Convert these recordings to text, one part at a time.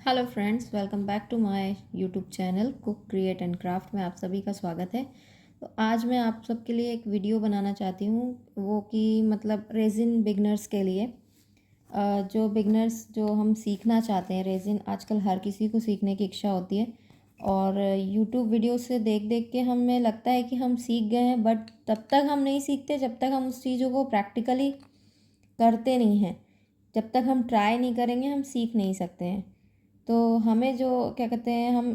Hello friends, welcome back to my YouTube channel cook create and craft में आप सभी का स्वागत है। तो आज मैं आप सबके लिए एक वीडियो बनाना चाहती हूँ, वो कि मतलब रेज़िन बिगनर्स के लिए। जो बिगनर्स जो हम सीखना चाहते हैं रेज़िन, आजकल हर किसी को सीखने की इच्छा होती है और यूट्यूब वीडियो से देख देख के हमें लगता है कि हम सीख गए हैं, बट तब तक हम नहीं सीखते जब तक हम उस चीज़ों को प्रैक्टिकली करते नहीं हैं। जब तक हम ट्राई नहीं करेंगे हम सीख नहीं सकते हैं। तो हमें जो क्या कहते हैं, हम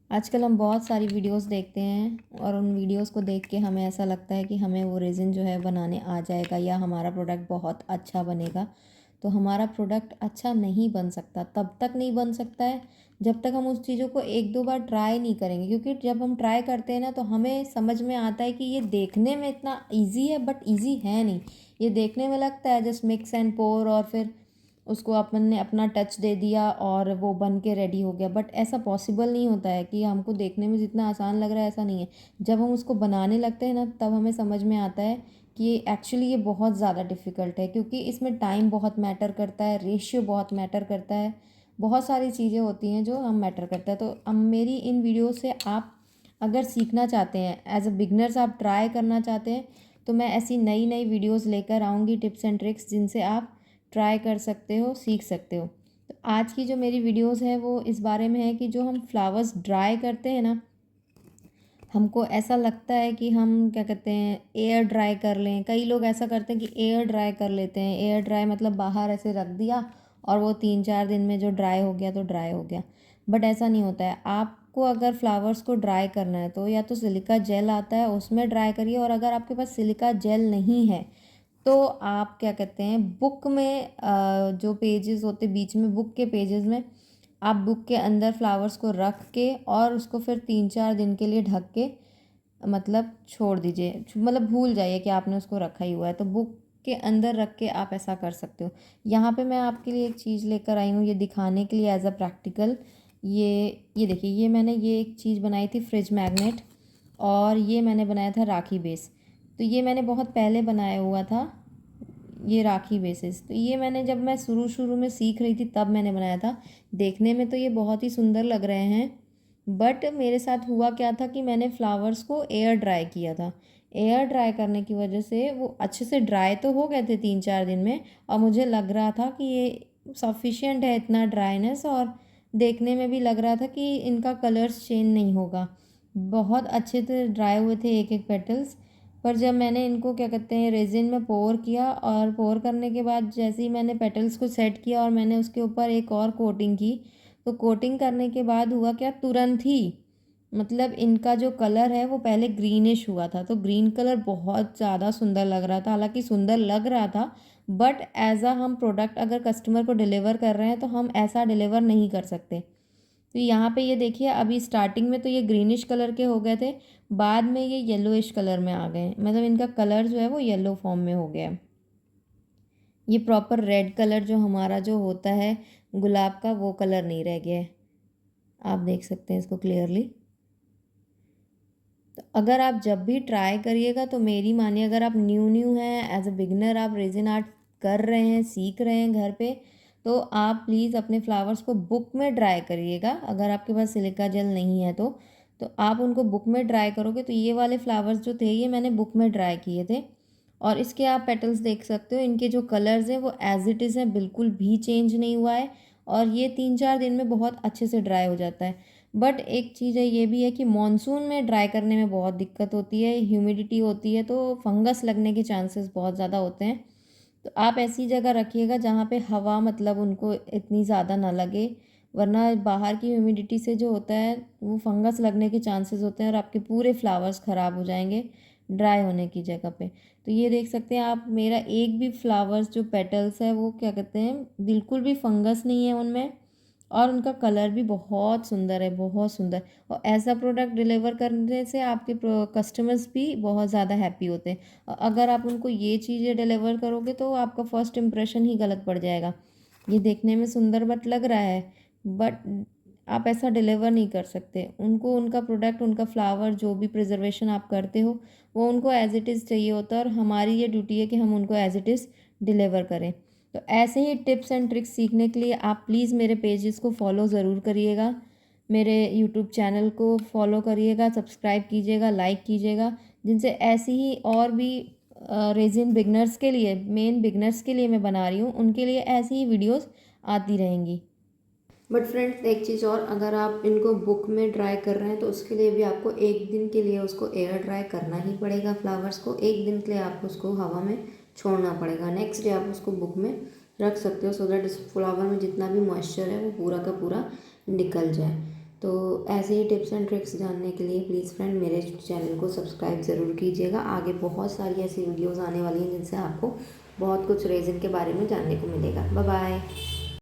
आजकल हम बहुत सारी वीडियोस देखते हैं और उन वीडियोस को देख के हमें ऐसा लगता है कि हमें वो रेज़िन जो है बनाने आ जाएगा या हमारा प्रोडक्ट बहुत अच्छा बनेगा। तो हमारा प्रोडक्ट अच्छा नहीं बन सकता, तब तक नहीं बन सकता है जब तक हम उस चीज़ों को एक दो बार ट्राई नहीं करेंगे। क्योंकि जब हम ट्राई करते हैं ना, तो हमें समझ में आता है कि ये देखने में इतना ईज़ी है बट ईज़ी है नहीं। ये देखने में लगता है जस्ट मिक्स एंड पोर और फिर उसको अपन ने अपना टच दे दिया और वो बन के रेडी हो गया, बट ऐसा पॉसिबल नहीं होता है। कि हमको देखने में जितना आसान लग रहा है ऐसा नहीं है। जब हम उसको बनाने लगते हैं ना, तब हमें समझ में आता है कि एक्चुअली ये बहुत ज़्यादा डिफ़िकल्ट है, क्योंकि इसमें टाइम बहुत मैटर करता है, रेशियो बहुत मैटर करता है, बहुत सारी चीज़ें होती हैं जो हम मैटर करता है। तो अब मेरी इन वीडियो से आप अगर सीखना चाहते हैं, एज अ बिगनर्स आप ट्राई करना चाहते हैं, तो मैं ऐसी नई नई वीडियोस लेकर आऊँगी, टिप्स एंड ट्रिक्स जिनसे आप ट्राई कर सकते हो, सीख सकते हो। तो आज की जो मेरी वीडियोस है वो इस बारे में है कि जो हम फ्लावर्स ड्राई करते हैं ना, हमको ऐसा लगता है कि हम क्या कहते हैं एयर ड्राई कर लें। कई लोग ऐसा करते हैं कि एयर ड्राई कर लेते हैं। एयर ड्राई मतलब बाहर ऐसे रख दिया और वो 3-4 दिन में जो ड्राई हो गया तो ड्राई हो गया। बट ऐसा नहीं होता है। आपको अगर फ्लावर्स को ड्राई करना है तो या तो सिलिका जेल आता है उसमें ड्राई करिए, और अगर आपके पास सिलिका जेल नहीं है तो आप क्या कहते हैं बुक में जो पेजेस होते बीच में, बुक के पेजेस में आप बुक के अंदर फ्लावर्स को रख के और उसको फिर 3-4 दिन के लिए ढक के मतलब छोड़ दीजिए। मतलब भूल जाइए कि आपने उसको रखा ही हुआ है। तो बुक के अंदर रख के आप ऐसा कर सकते हो। यहाँ पे मैं आपके लिए एक चीज़ लेकर आई हूँ ये दिखाने के लिए एज अ प्रैक्टिकल। ये देखिए, ये मैंने ये एक चीज़ बनाई थी, फ्रिज मैग्नेट, और ये मैंने बनाया था राखी बेस। तो ये मैंने बहुत पहले बनाया हुआ था, ये राखी बेसिस। तो ये मैंने जब मैं शुरू शुरू में सीख रही थी तब मैंने बनाया था। देखने में तो ये बहुत ही सुंदर लग रहे हैं, बट मेरे साथ हुआ क्या था कि मैंने फ्लावर्स को एयर ड्राई किया था। एयर ड्राई करने की वजह से वो अच्छे से ड्राई तो हो गए थे 3-4 दिन में, और मुझे लग रहा था कि ये सफिशिएंट है इतना ड्राइनेस, और देखने में भी लग रहा था कि इनका कलर्स चेंज नहीं होगा। बहुत अच्छे से ड्राई हुए थे एक एक पेटल्स। पर जब मैंने इनको क्या कहते हैं रेजिन में पोर किया, और पोर करने के बाद जैसे ही मैंने पेटल्स को सेट किया और मैंने उसके ऊपर एक और कोटिंग की, तो कोटिंग करने के बाद हुआ क्या, तुरंत ही मतलब इनका जो कलर है वो पहले ग्रीनिश हुआ था। तो ग्रीन कलर बहुत ज़्यादा सुंदर लग रहा था। हालांकि सुंदर लग रहा था, बट एज अ हम प्रोडक्ट अगर कस्टमर को डिलीवर कर रहे हैं तो हम ऐसा डिलीवर नहीं कर सकते। तो यहाँ पे ये देखिए, अभी स्टार्टिंग में तो ये ग्रीनिश कलर के हो गए थे, बाद में ये येलोइश कलर में आ गए। मतलब इनका कलर जो है वो येलो फॉर्म में हो गया। ये प्रॉपर रेड कलर जो हमारा जो होता है गुलाब का, वो कलर नहीं रह गया है। आप देख सकते हैं इसको क्लियरली। तो अगर आप जब भी ट्राई करिएगा तो मेरी मानिए, अगर आप न्यू न्यू हैं, एज अ बिगनर आप रेजिन आर्ट कर रहे हैं, सीख रहे हैं घर पे, तो आप प्लीज़ अपने फ्लावर्स को बुक में ड्राई करिएगा। अगर आपके पास सिलिका जेल नहीं है तो आप उनको बुक में ड्राई करोगे। तो ये वाले फ्लावर्स जो थे ये मैंने बुक में ड्राई किए थे, और इसके आप पेटल्स देख सकते हो। इनके जो कलर्स हैं वो एज इट इज़ हैं, बिल्कुल भी चेंज नहीं हुआ है, और ये 3-4 दिन में बहुत अच्छे से ड्राई हो जाता है। बट एक चीज़ है, ये भी है कि मॉनसून में ड्राई करने में बहुत दिक्कत होती है, ह्यूमिडिटी होती है, तो फंगस लगने के चांसेस बहुत ज़्यादा होते हैं। तो आप ऐसी जगह रखिएगा जहाँ पे हवा मतलब उनको इतनी ज़्यादा ना लगे, वरना बाहर की ह्यूमिडिटी से जो होता है वो फंगस लगने के चांसेस होते हैं और आपके पूरे फ्लावर्स ख़राब हो जाएंगे ड्राई होने की जगह पे। तो ये देख सकते हैं आप, मेरा एक भी फ्लावर्स जो पेटल्स है वो क्या कहते हैं बिल्कुल भी फंगस नहीं है उनमें, और उनका कलर भी बहुत सुंदर है, बहुत सुंदर। और ऐसा प्रोडक्ट डिलीवर करने से आपके कस्टमर्स भी बहुत ज़्यादा हैप्पी होते हैं। अगर आप उनको ये चीज़ें डिलीवर करोगे तो आपका फर्स्ट इम्प्रेशन ही गलत पड़ जाएगा। ये देखने में सुंदर बट लग रहा है, बट आप ऐसा डिलीवर नहीं कर सकते उनको। उनका प्रोडक्ट, उनका फ्लावर, जो भी प्रिजर्वेशन आप करते हो वो उनको एज इट इज़ चाहिए होता है, और हमारी ये ड्यूटी है कि हम उनको एज इट इज़ डिलीवर करें। तो ऐसे ही टिप्स एंड ट्रिक्स सीखने के लिए आप प्लीज़ मेरे पेजेस को फॉलो ज़रूर करिएगा, मेरे यूट्यूब चैनल को फॉलो करिएगा, सब्सक्राइब कीजिएगा, लाइक कीजिएगा, जिनसे ऐसी ही और भी रेज़िन बिगनर्स के लिए, मेन बिगनर्स के लिए मैं बना रही हूँ, उनके लिए ऐसी ही वीडियोस आती रहेंगी। बट फ्रेंड्स एक चीज़ और, अगर आप इनको बुक में ड्राई कर रहे हैं तो उसके लिए भी आपको एक दिन के लिए उसको एयर ड्राई करना ही पड़ेगा। फ्लावर्स को एक दिन के लिए आपको उसको हवा में छोड़ना पड़ेगा। नेक्स्ट डे आप उसको बुक में रख सकते हो, सो दैट इस फ्लावर में जितना भी मॉइस्चर है वो पूरा का पूरा निकल जाए। तो ऐसे ही टिप्स एंड ट्रिक्स जानने के लिए प्लीज़ फ्रेंड मेरे चैनल को सब्सक्राइब ज़रूर कीजिएगा। आगे बहुत सारी ऐसी वीडियोज़ आने वाली हैं जिनसे आपको बहुत कुछ रेज़िन के बारे में जानने को मिलेगा। Bye bye.